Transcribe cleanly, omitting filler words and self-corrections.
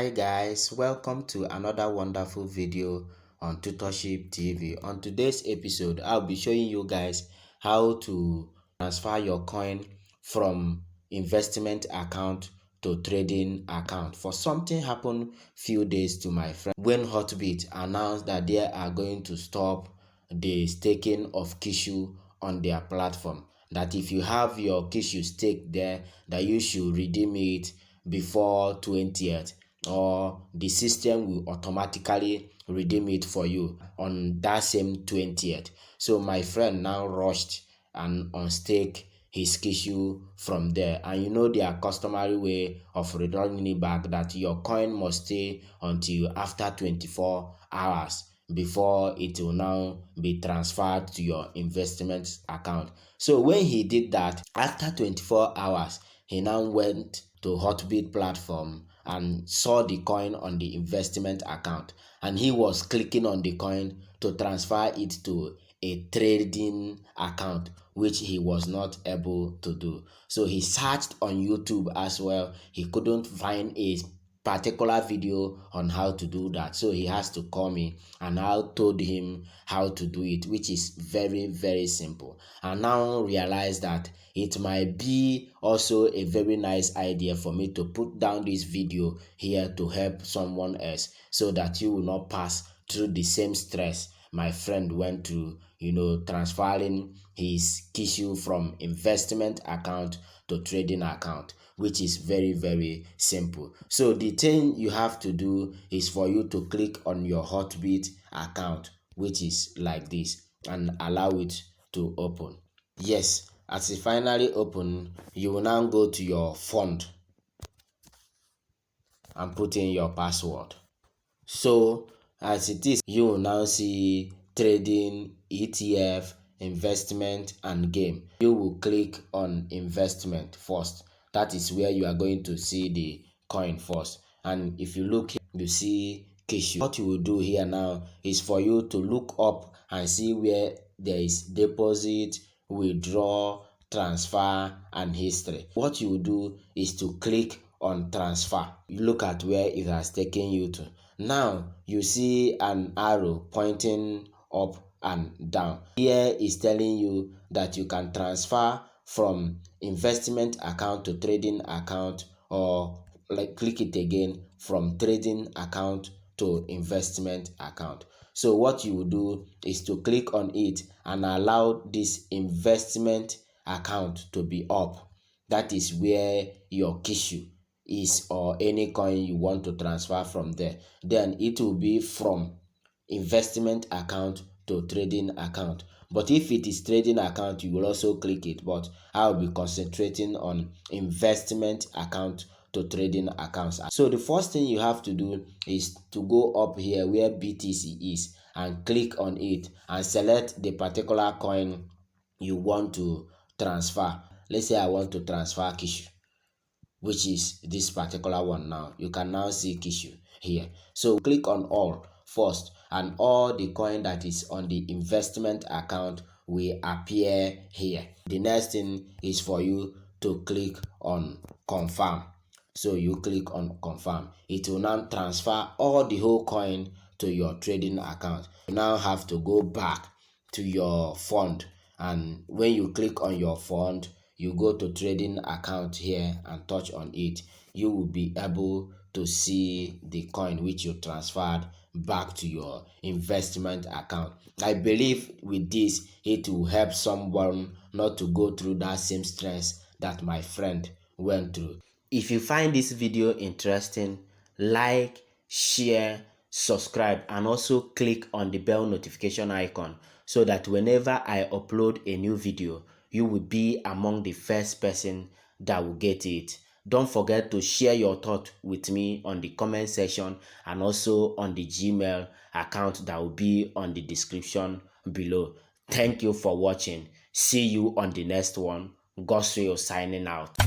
Hi guys, welcome to another wonderful video on Tutorship TV. On today's episode, I'll be showing you guys how to transfer your coin from investment account to trading account. For something happened few days to my friend when Hotbit announced that they are going to stop the staking of Kishu on their platform. That if you have your Kishu stake there, that you should redeem it before 20th, or the system will automatically redeem it for you on that same 20th. So my friend now rushed and unstake his Kishu from there, and you know their customary way of returning it back, that your coin must stay until after 24 hours before it will now be transferred to your investment account. So when he did that, after 24 hours, he now went to Hotbit platform and saw the coin on the investment account, and he was clicking on the coin to transfer it to a trading account, which he was not able to do. So he searched on YouTube as well. He couldn't find a particular video on how to do that, so he has to call me, and I told him how to do it, which is very simple. And now realize that it might be also a very nice idea for me to put down this video here to help someone else, so that you will not pass through the same stress my friend went through, transferring his Kishu from investment account to trading account, which is very simple. So the thing you have to do is for you to click on your Hotbit account, which is like this, and allow it to open. Yes, as it finally open, you will now go to your fund and put in your password. So as it is, you will now see trading, ETF, investment, and game. You will click on investment first. That is where you are going to see the coin first. And if you look here, you see Kishu. What you will do here now is for you to look up and see where there is deposit, withdraw, transfer, and history. What you will do is to click on transfer. You look at where it has taken you to. Now you see an arrow pointing up and down. Here is telling you that you can transfer from investment account to trading account, or click it again, from trading account to investment account. So what you will do is to click on it and allow this investment account to be up. That is where your Kishu is, or any coin you want to transfer from there. Then it will be from investment account to trading account. But if it is trading account, you will also click it, but I'll be concentrating on investment account to trading accounts. So the first thing you have to do is to go up here where BTC is and click on it and select the particular coin you want to transfer. Let's say I want to transfer Kishu, which is this particular one. Now you can now see Kishu here. So click on all first, and all the coin that is on the investment account will appear here. The next thing is for you to click on confirm. So you click on confirm. It will now transfer all the whole coin to your trading account. You now have to go back to your fund, and when you click on your fund, you go to trading account here and touch on it. You will be able to see the coin which you transferred back to your investment account. I believe with this, it will help someone not to go through that same stress that my friend went through. If you find this video interesting, like, share, subscribe, and also click on the bell notification icon, so that whenever I upload a new video, you will be among the first person that will get it. Don't forget to share your thought with me on the comment section, and also on the Gmail account that will be on the description below. Thank you for watching. See you on the next one. Goswell signing out.